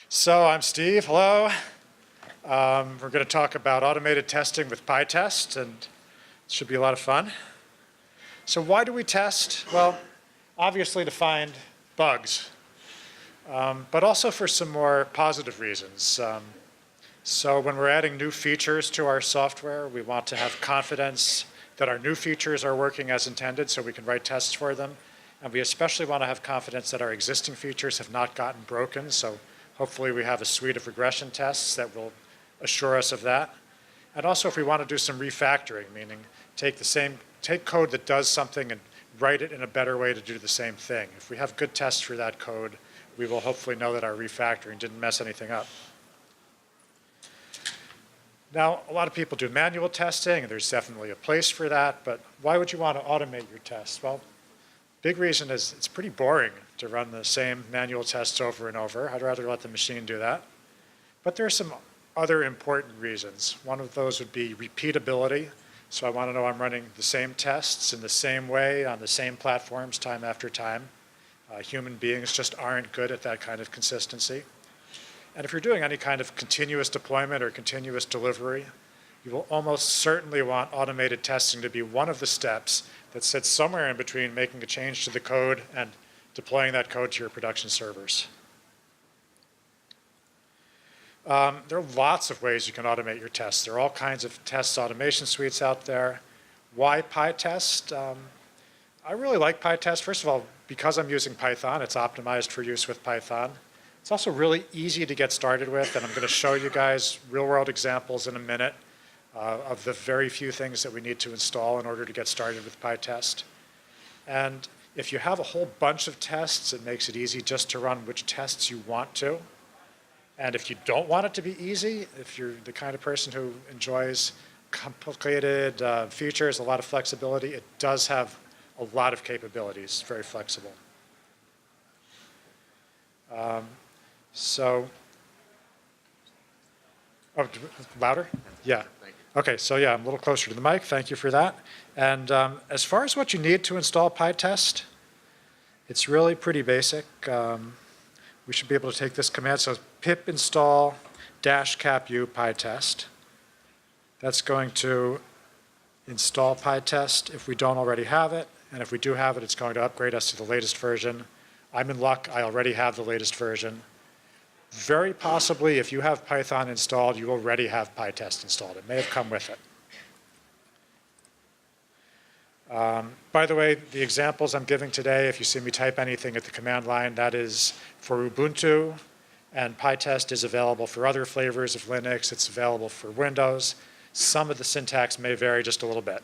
So I'm Steve, hello. We're going to talk about automated testing with pytest, and it should be a lot of fun. So why do we test? Well, obviously to find bugs, but also for some more positive reasons. So when we're adding new features to our software, we want to have confidence that our new features are working as intended so we can write tests for them. And we especially want to have confidence that our existing features have not gotten broken. So hopefully we have a suite of regression tests that will assure us of that. And also if we want to do some refactoring, meaning take code that does something and write it in a better way to do the same thing. If we have good tests for that code, we will hopefully know that our refactoring didn't mess anything up. Now, a lot of people do manual testing, and there's definitely a place for that, but why would you want to automate your tests? Well, big reason is it's pretty boring to run the same manual tests over and over. I'd rather let the machine do that. But there are some other important reasons. One of those would be repeatability. So I want to know I'm running the same tests in the same way on the same platforms time after time. Human beings just aren't good at that kind of consistency. And if you're doing any kind of continuous deployment or continuous delivery, you will almost certainly want automated testing to be one of the steps that sits somewhere in between making a change to the code and deploying that code to your production servers. There are lots of ways you can automate your tests. There are all kinds of test automation suites out there. Why pytest? I really like pytest. First of all, because I'm using Python, it's optimized for use with Python. It's also really easy to get started with, and I'm going to show you guys real-world examples in a minute of the very few things that we need to install in order to get started with pytest. And if you have a whole bunch of tests, it makes it easy just to run which tests you want to. And if you don't want it to be easy, if you're the kind of person who enjoys complicated features, a lot of flexibility, it does have a lot of capabilities. It's very flexible. Louder? Yeah. Okay, so yeah, I'm a little closer to the mic. Thank you for that. And as far as what you need to install pytest, it's really pretty basic. We should be able to take this command. So pip install -capu pytest. That's going to install pytest if we don't already have it. And if we do have it, it's going to upgrade us to the latest version. I'm in luck. I already have the latest version. Very possibly, if you have Python installed, you already have pytest installed. It may have come with it. By the way, the examples I'm giving today, if you see me type anything at the command line, that is for Ubuntu, and pytest is available for other flavors of Linux. It's available for Windows. Some of the syntax may vary just a little bit.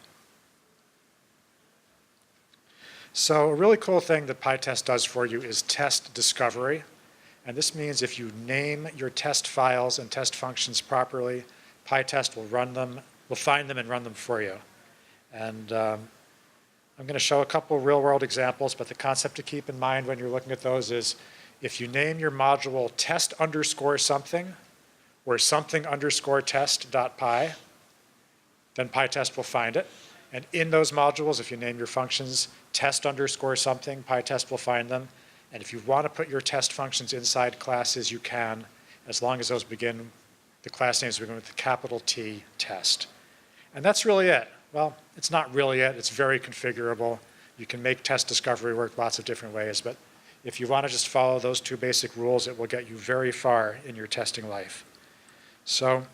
So a really cool thing that pytest does for you is test discovery. And this means if you name your test files and test functions properly, pytest will find them and run them for you. And I'm going to show a couple real-world examples, but the concept to keep in mind when you're looking at those is if you name your module test_something or something_test.py, then pytest will find it. And in those modules, if you name your functions test_something, pytest will find them. And if you want to put your test functions inside classes, you can, as long as those begin, the class names begin with the capital T, test. And that's really it. Well, it's not really it. It's very configurable. You can make test discovery work lots of different ways. But if you want to just follow those two basic rules, it will get you very far in your testing life. So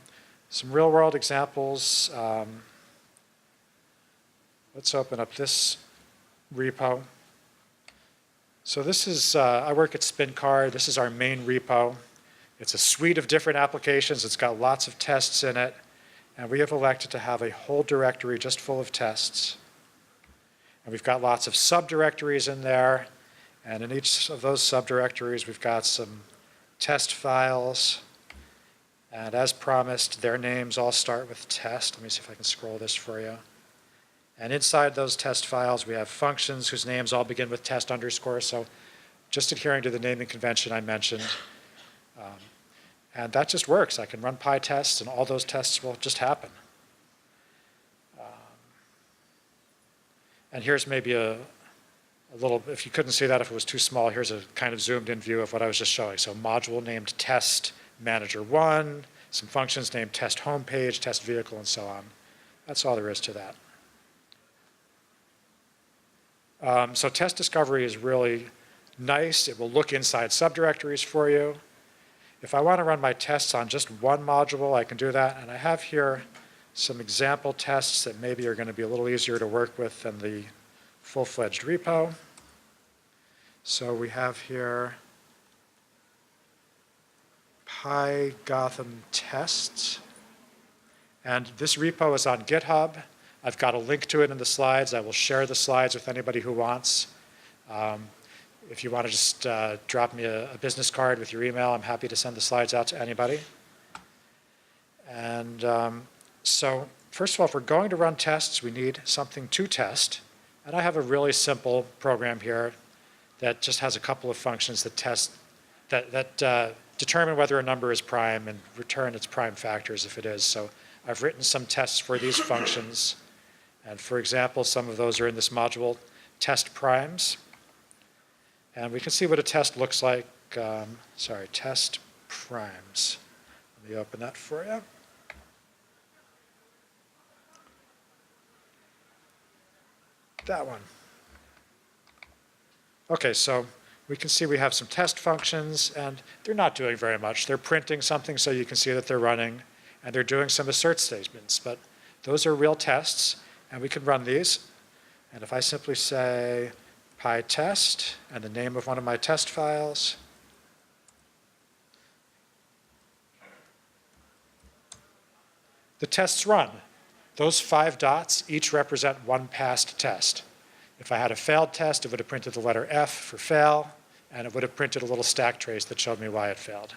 some real-world examples. Let's open up this repo. So this is, I work at SpinCard. This is our main repo. It's a suite of different applications. It's got lots of tests in it. And we have elected to have a whole directory just full of tests. And we've got lots of subdirectories in there. And in each of those subdirectories, we've got some test files. And as promised, their names all start with test. Let me see if I can scroll this for you. And inside those test files, we have functions whose names all begin with test_. So just adhering to the naming convention I mentioned. And that just works. I can run pytest, and all those tests will just happen. And here's maybe a a little, if you couldn't see that, if it was too small, here's a kind of zoomed in view of what I was just showing. So module named test manager 1, some functions named test homepage, test vehicle, and so on. That's all there is to that. So test discovery is really nice. It will look inside subdirectories for you. If I want to run my tests on just one module, I can do that. And I have here some example tests that maybe are going to be a little easier to work with than the full-fledged repo. So we have here pygotham tests. And this repo is on GitHub. I've got a link to it in the slides. I will share the slides with anybody who wants. If you want to just drop me a business card with your email, I'm happy to send the slides out to anybody. And so first of all, if we're going to run tests, we need something to test. And I have a really simple program here that just has a couple of functions that test, that determine whether a number is prime and return its prime factors if it is. So I've written some tests for these functions. And for example, some of those are in this module, test primes. And we can see what a test looks like. Test primes. Let me open that for you. That one. Okay, so we can see we have some test functions, and they're not doing very much. They're printing something so you can see that they're running, and they're doing some assert statements, but those are real tests, and we can run these. And if I simply say pytest and the name of one of my test files, the tests run. Those 5 dots each represent one passed test. If I had a failed test, it would have printed the letter F for fail, and it would have printed a little stack trace that showed me why it failed.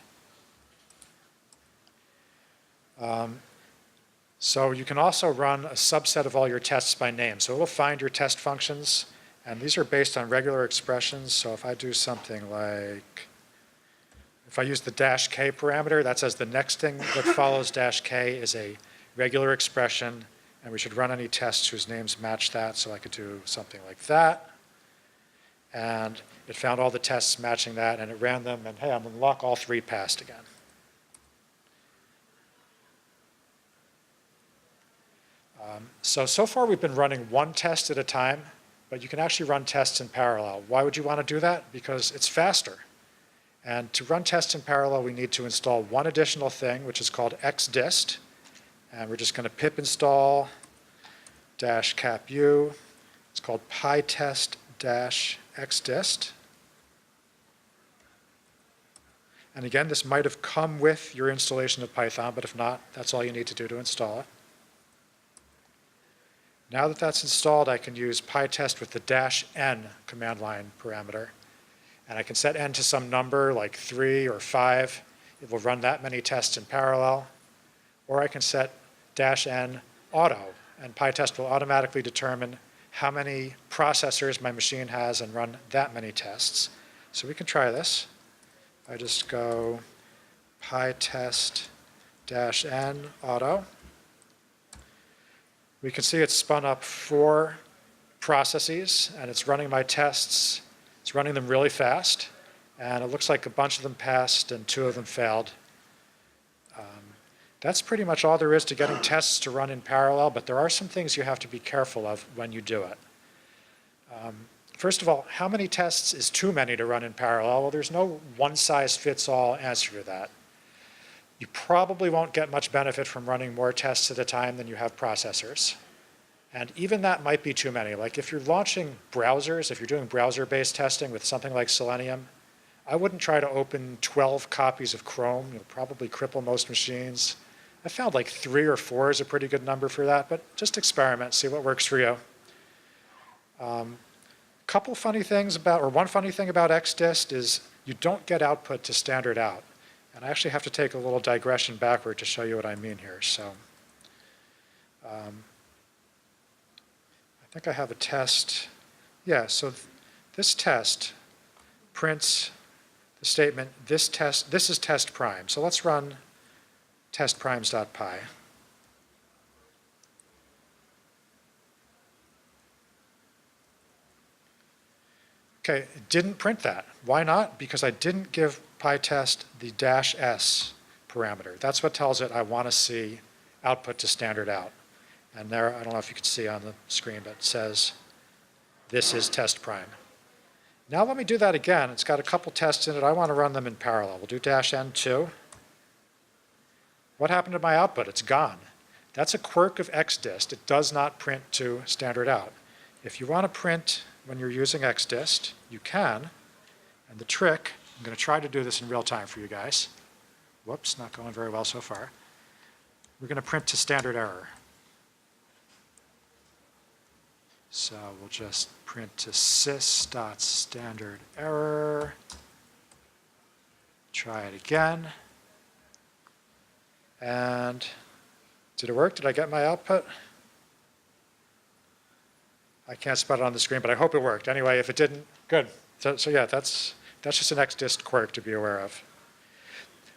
So you can also run a subset of all your tests by name. So it will find your test functions, and these are based on regular expressions. So if I do something like, if I use the -k parameter, that says the next thing that follows -k is a regular expression, and we should run any tests whose names match that. So I could do something like that. And it found all the tests matching that, and it ran them, and hey, I'm going to lock all 3 passed again. So far we've been running one test at a time, but you can actually run tests in parallel. Why would you want to do that? Because it's faster. And to run tests in parallel, we need to install one additional thing, which is called xdist. And we're just going to pip install -cap-u. It's called pytest-xdist. And again, this might have come with your installation of Python, but if not, that's all you need to do to install it. Now that that's installed, I can use pytest with the -n command line parameter. And I can set n to some number like 3 or 5. It will run that many tests in parallel. Or I can set -n auto, and pytest will automatically determine how many processors my machine has and run that many tests. So we can try this. I just go pytest-n auto. We can see it's spun up 4 processes, and it's running my tests. It's running them really fast, and it looks like a bunch of them passed and 2 of them failed. That's pretty much all there is to getting tests to run in parallel, but there are some things you have to be careful of when you do it. First of all, how many tests is too many to run in parallel? Well, there's no one-size-fits-all answer to that. You probably won't get much benefit from running more tests at a time than you have processors. And even that might be too many. Like if you're launching browsers, if you're doing browser-based testing with something like Selenium, I wouldn't try to open 12 copies of Chrome. You'll probably cripple most machines. I found like 3 or 4 is a pretty good number for that, but just experiment, see what works for you. Couple funny things about, or one funny thing about xdist is you don't get output to standard out. And I actually have to take a little digression backward to show you what I mean here. So I think I have a test. Yeah, so this test prints the statement, this is test prime. So let's run testprimes.py. Okay, it didn't print that. Why not? Because I didn't give pytest the -s parameter. That's what tells it I want to see output to standard out. And there, I don't know if you can see on the screen, but it says this is test prime. Now let me do that again. It's got a couple tests in it. I want to run them in parallel. We'll do -n2. What happened to my output? It's gone. That's a quirk of Xdist. It does not print to standard out. If you want to print when you're using Xdist, you can. And the trick, I'm going to try to do this in real time for you guys. Whoops, not going very well so far. We're going to print to standard error. So we'll just print to sys.standard error. Try it again. And did it work? Did I get my output? I can't spot it on the screen, but I hope it worked. Anyway, if it didn't, good. So yeah, that's just an Xdist quirk to be aware of.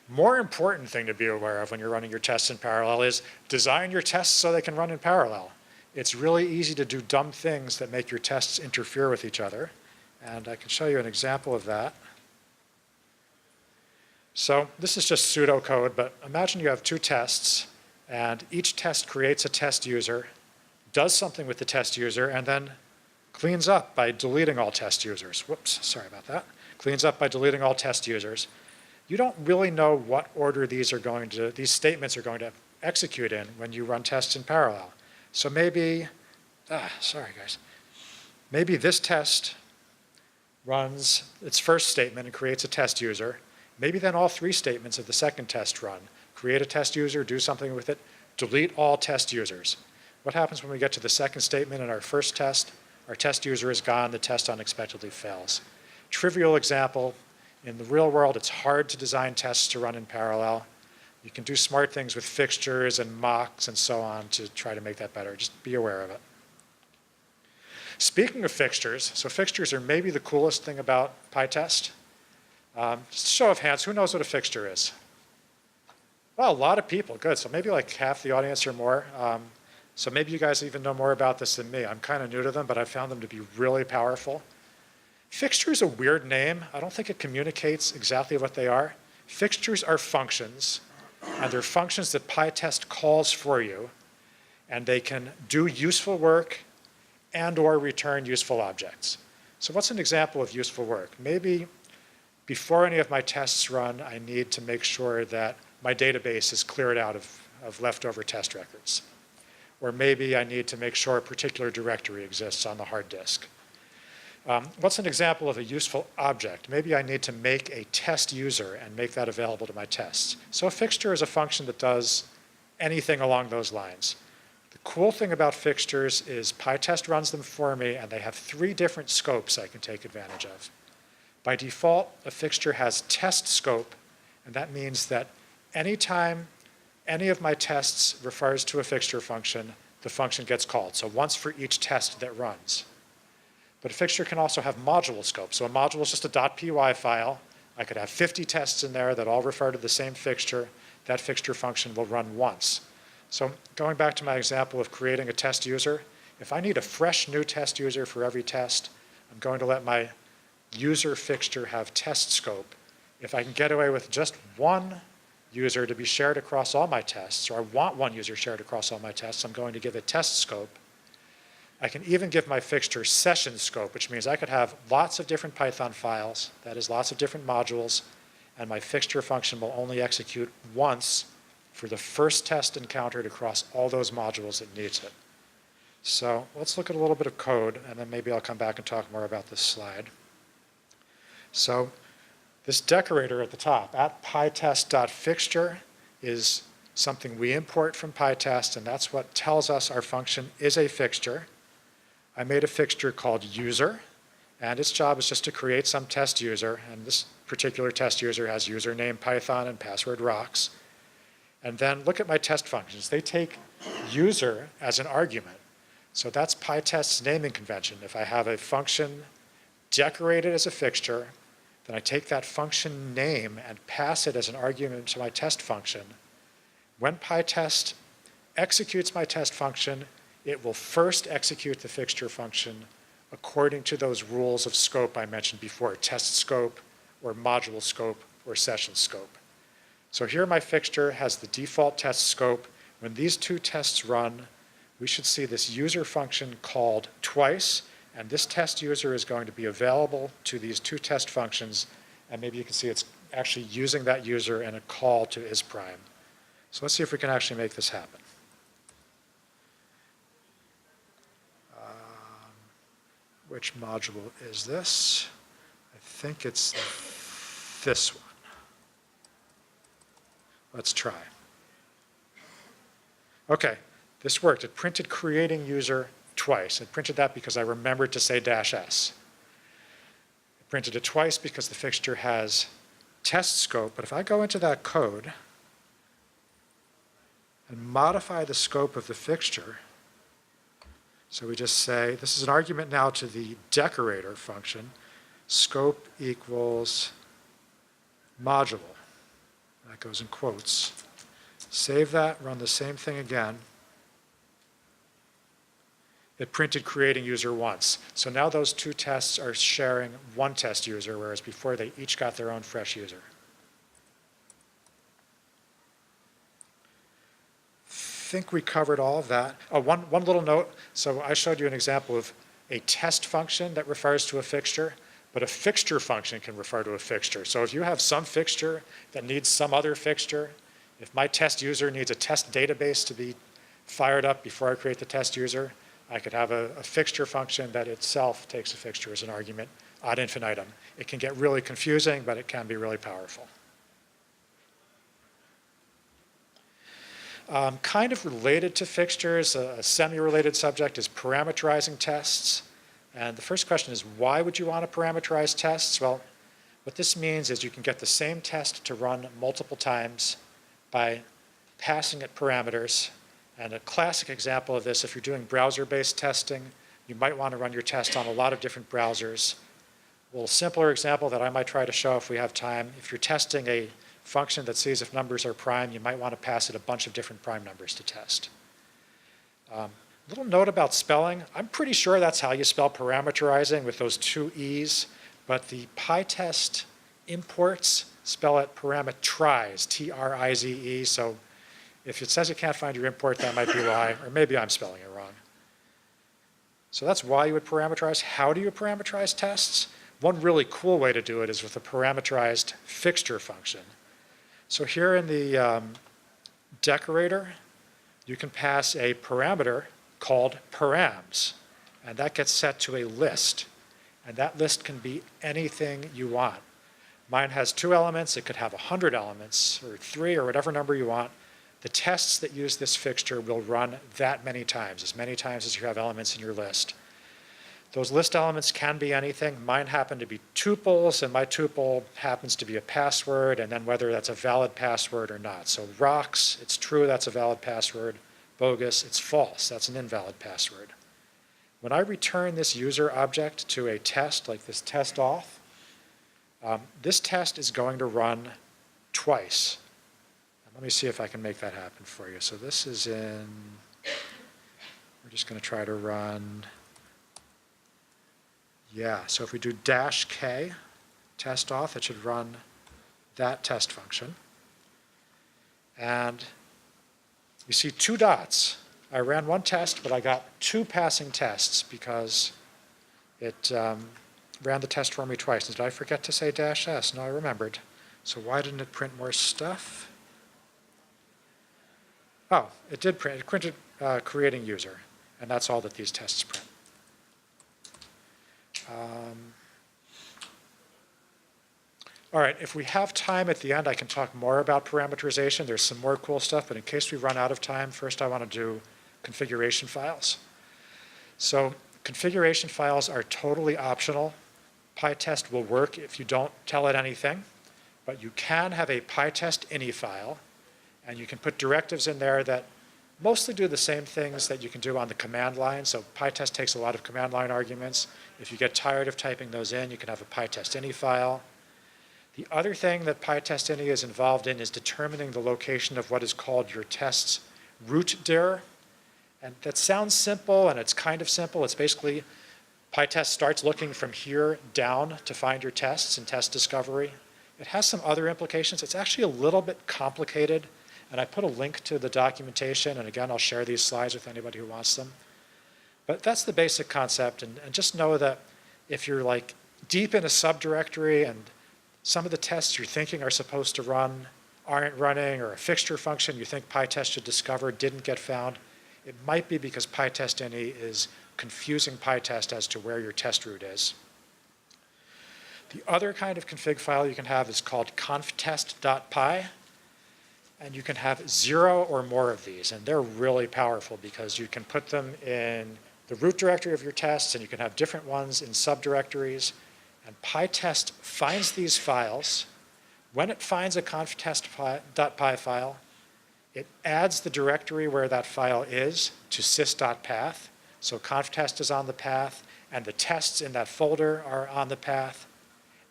More important thing to be aware of when you're running your tests in parallel is design your tests so they can run in parallel. It's really easy to do dumb things that make your tests interfere with each other. And I can show you an example of that. So this is just pseudocode, but imagine you have two tests, and each test creates a test user, does something with the test user, and then cleans up by deleting all test users. Whoops, sorry about that. Cleans up by deleting all test users. You don't really know what order these statements are going to execute in when you run tests in parallel. So maybe, sorry guys, maybe this test runs its first statement and creates a test user. Maybe then all three statements of the second test run. Create a test user, do something with it, delete all test users. What happens when we get to the second statement in our first test? Our test user is gone, the test unexpectedly fails. Trivial example, in the real world it's hard to design tests to run in parallel. You can do smart things with fixtures and mocks and so on to try to make that better. Just be aware of it. Speaking of fixtures, so fixtures are maybe the coolest thing about pytest. Just a show of hands, who knows what a fixture is? Well, a lot of people, good. So maybe like half the audience or more. So maybe you guys even know more about this than me. I'm kind of new to them, but I found them to be really powerful. Fixture is a weird name. I don't think it communicates exactly what they are. Fixtures are functions, and they're functions that pytest calls for you, and they can do useful work and or return useful objects. So what's an example of useful work? Maybe before any of my tests run, I need to make sure that my database is cleared out of leftover test records. Or maybe I need to make sure a particular directory exists on the hard disk. What's an example of a useful object? Maybe I need to make a test user and make that available to my tests. So a fixture is a function that does anything along those lines. The cool thing about fixtures is pytest runs them for me, and they have 3 different scopes I can take advantage of. By default, a fixture has test scope, and that means that anytime any of my tests refers to a fixture function, the function gets called. So once for each test that runs. But a fixture can also have module scope. So a module is just a .py file. I could have 50 tests in there that all refer to the same fixture. That fixture function will run once. So going back to my example of creating a test user, if I need a fresh new test user for every test, I'm going to let my user fixture have test scope. If I can get away with just one user to be shared across all my tests, or I want one user shared across all my tests, I'm going to give it test scope. I can even give my fixture session scope, which means I could have lots of different Python files, that is lots of different modules, and my fixture function will only execute once for the first test encountered across all those modules it needs it. So let's look at a little bit of code, and then maybe I'll come back and talk more about this slide. So this decorator at the top, at pytest.fixture, is something we import from pytest, and that's what tells us our function is a fixture. I made a fixture called user, and its job is just to create some test user, and this particular test user has username Python and password rocks. And then look at my test functions. They take user as an argument. So that's pytest's naming convention. If I have a function decorated as a fixture, then I take that function name and pass it as an argument to my test function. When pytest executes my test function, it will first execute the fixture function according to those rules of scope I mentioned before, test scope or module scope or session scope. So here my fixture has the default test scope. When these two tests run, we should see this user function called twice, and this test user is going to be available to these two test functions, and maybe you can see it's actually using that user in a call to isPrime. So let's see if we can actually make this happen. Which module is this? I think it's this one. Let's try. Okay, this worked. It printed creating user twice. It printed that because I remembered to say -s. It printed it twice because the fixture has test scope, but if I go into that code and modify the scope of the fixture, so we just say, this is an argument now to the decorator function, scope equals module. That goes in quotes. Save that, run the same thing again. It printed creating user once. So now those two tests are sharing one test user, whereas before they each got their own fresh user. I think we covered all of that. Oh, one little note. So I showed you an example of a test function that refers to a fixture, but a fixture function can refer to a fixture. So if you have some fixture that needs some other fixture, if my test user needs a test database to be fired up before I create the test user, I could have a fixture function that itself takes a fixture as an argument ad infinitum. It can get really confusing, but it can be really powerful. Kind of related to fixtures, a semi-related subject is parameterizing tests. And the first question is, why would you want to parameterize tests? Well, what this means is you can get the same test to run multiple times by passing it parameters. And a classic example of this, if you're doing browser-based testing, you might want to run your test on a lot of different browsers. A little simpler example that I might try to show if we have time, if you're testing a function that sees if numbers are prime, you might want to pass it a bunch of different prime numbers to test. Little note about spelling. I'm pretty sure that's how you spell parameterizing with those two E's, but the pytest imports spell it parameterize, T-R-I-Z-E, so if it says it can't find your import, that might be why, or maybe I'm spelling it wrong. So that's why you would parameterize. How do you parameterize tests? One really cool way to do it is with a parameterized fixture function. So here in the decorator, you can pass a parameter called params, and that gets set to a list. And that list can be anything you want. Mine has 2 elements. It could have 100 elements, or 3, or whatever number you want. The tests that use this fixture will run that many times as you have elements in your list. Those list elements can be anything. Mine happen to be tuples, and my tuple happens to be a password, and then whether that's a valid password or not. So rocks, it's true, that's a valid password. Bogus, it's false, that's an invalid password. When I return this user object to a test, like this test auth, this test is going to run twice. And let me see if I can make that happen for you. So this is in, we're just going to try to run, yeah, so if we do -k test auth, it should run that test function. And you see 2 dots. I ran 1 test, but I got 2 passing tests because it ran the test for me twice. Did I forget to say -s? No, I remembered. So why didn't it print more stuff? Oh, it did print. It printed creating user, and that's all that these tests print. All right, if we have time at the end, I can talk more about parameterization. There's some more cool stuff, but in case we run out of time, first I want to do configuration files. So configuration files are totally optional. PyTest will work if you don't tell it anything, but you can have a PyTest ini file, and you can put directives in there that mostly do the same things that you can do on the command line. So PyTest takes a lot of command line arguments. If you get tired of typing those in, you can have a PyTest ini file. The other thing that pytest ini is involved in is determining the location of what is called your test's root dir. And that sounds simple, and it's kind of simple. It's basically PyTest starts looking from here down to find your tests in test discovery. It has some other implications. It's actually a little bit complicated, and I put a link to the documentation, and again, I'll share these slides with anybody who wants them. But that's the basic concept, and just know that if you're like deep in a subdirectory and some of the tests you're thinking are supposed to run aren't running, or a fixture function you think PyTest should discover didn't get found, it might be because pytest ini is confusing PyTest as to where your test route is. The other kind of config file you can have is called conftest.py, and you can have 0 or more of these, and they're really powerful because you can put them in the root directory of your tests, and you can have different ones in subdirectories, and PyTest finds these files. When it finds a conftest.py file, it adds the directory where that file is to sys.path. So conftest is on the path, and the tests in that folder are on the path.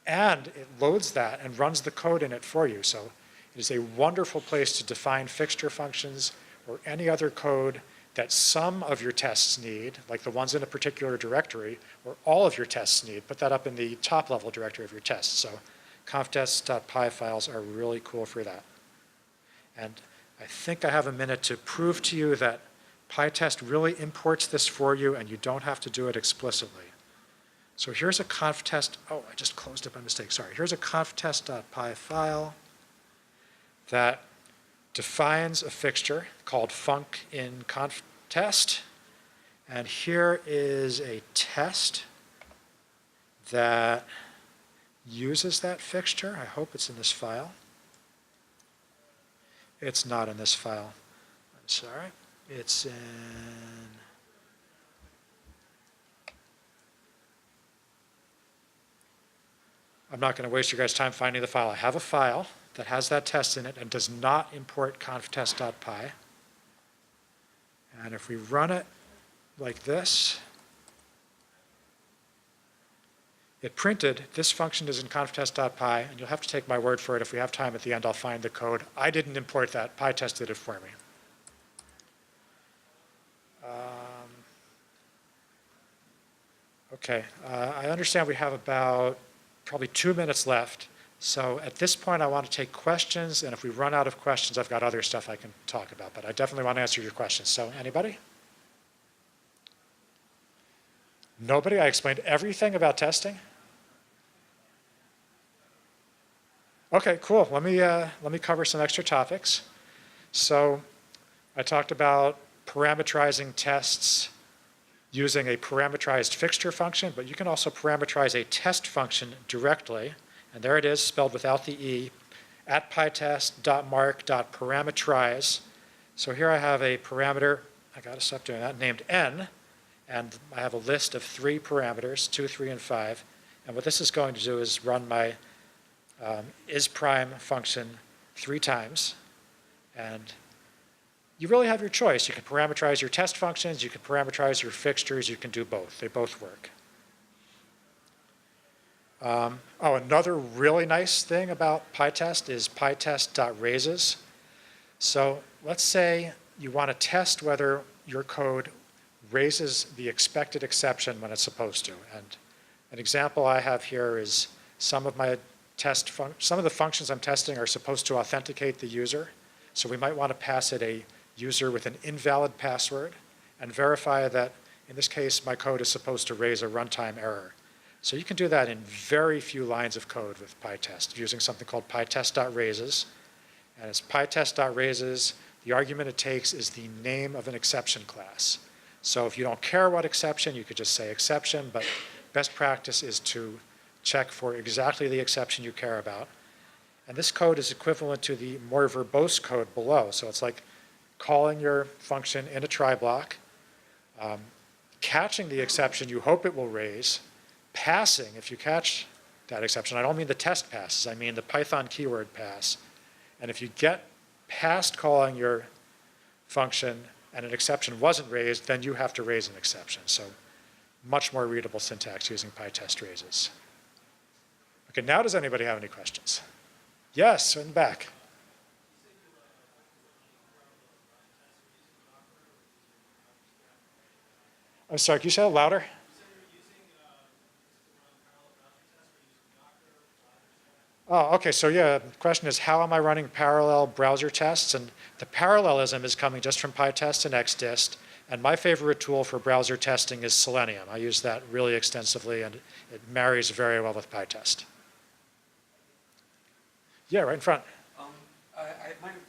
And it loads that and runs the code in it for you. So it is a wonderful place to define fixture functions or any other code that some of your tests need, like the ones in a particular directory, or all of your tests need. Put that up in the top level directory of your tests. So conftest.py files are really cool for that. And I think I have a minute to prove to you that PyTest really imports this for you, and you don't have to do it explicitly. So here's a conftest. Oh, I just closed it by mistake. Sorry. Here's a conftest.py file that defines a fixture called func in conftest. And here is a test that uses that fixture. I hope it's in this file. It's not in this file. I'm sorry. It's in, I'm not going to waste your guys' time finding the file. I have a file that has that test in it and does not import conftest.py. And if we run it like this, it printed, this function is in conftest.py, and you'll have to take my word for it. If we have time at the end, I'll find the code. I didn't import that. PyTest did it for me. Okay, I understand we have about probably 2 minutes left. So at this point, I want to take questions, and if we run out of questions, I've got other stuff I can talk about, but I definitely want to answer your questions. So anybody? Nobody? I explained everything about testing? Okay, cool. Let me cover some extra topics. So I talked about parameterizing tests using a parameterized fixture function, but you can also parameterize a test function directly. And there it is, spelled without the E, at pytest.mark.parameterize. So here I have a parameter, I got to stop doing that, named n, and I have a list of 3 parameters, 2, 3, and 5. And what this is going to do is run my isPrime function 3 times. And you really have your choice. You can parameterize your test functions, you can parameterize your fixtures, you can do both. They both work. Oh, another really nice thing about PyTest is pytest.raises. So let's say you want to test whether your code raises the expected exception when it's supposed to. And an example I have here is some of the functions I'm testing are supposed to authenticate the user. So we might want to pass it a user with an invalid password and verify that, in this case, my code is supposed to raise a runtime error. So you can do that in very few lines of code with PyTest using something called pytest.raises. And it's pytest.raises. The argument it takes is the name of an exception class. So if you don't care what exception, you could just say exception, but best practice is to check for exactly the exception you care about. And this code is equivalent to the more verbose code below. So it's like calling your function in a try block, catching the exception you hope it will raise, passing if you catch that exception. I don't mean the test passes, I mean the Python keyword pass. And if you get past calling your function and an exception wasn't raised, then you have to raise an exception. So much more readable syntax using PyTest raises. Okay, now does anybody have any questions? Yes, in the back. I'm sorry, can you say that louder? Okay, so yeah, the question is, how am I running parallel browser tests? And the parallelism is coming just from pytest and Xdist. And my favorite tool for browser testing is Selenium. I use that really extensively, and it marries very well with pytest. Yeah, right in front. I might have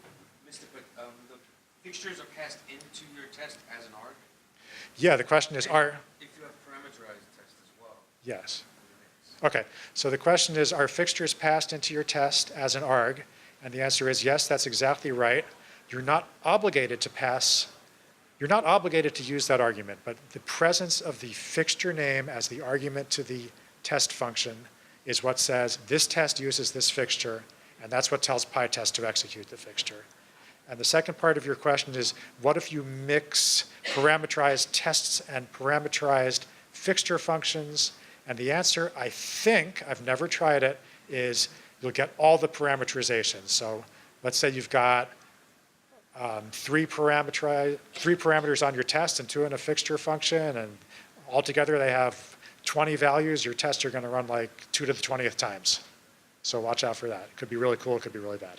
missed it, but the fixtures are passed into your test as an arg? Yeah, the question is, If you have parameterized test as well. yes. Okay, so the question is, are fixtures passed into your test as an arg? And the answer is yes, that's exactly right. You're not obligated to pass, you're not obligated to use that argument, but the presence of the fixture name as the argument to the test function is what says this test uses this fixture, and that's what tells pytest to execute the fixture. And the second part of your question is, what if you mix parameterized tests and parameterized fixture functions? And the answer, I think, I've never tried it, is you'll get all the parameterizations. So let's say you've got three parameters on your test and 2 in a fixture function, and altogether they have 20 values. Your tests are going to run like 2 to the 20th times. So watch out for that. It could be really cool, it could be really bad.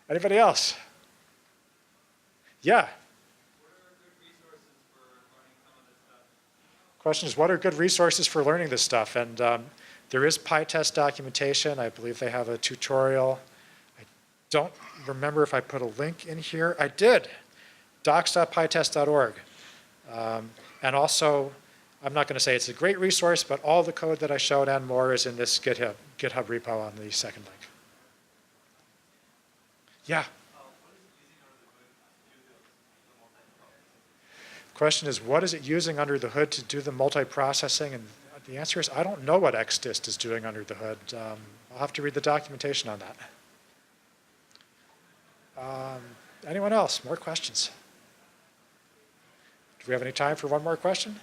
Anybody else? Yeah? Question is, what are good resources for learning this stuff? And there is pytest documentation. I believe they have a tutorial. I don't remember if I put a link in here. I did, docs.pytest.org. And also, I'm not going to say it's a great resource, but all the code that I showed and more is in this GitHub repo on the second link. Yeah? Question is, what is it using under the hood to do the multiprocessing? And the answer is, I don't know what Xdist is doing under the hood. I'll have to read the documentation on that. Anyone else? More questions? Do we have any time for one more question?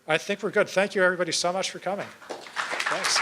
I think we're good. Thank you, everybody, so much for coming. Thanks.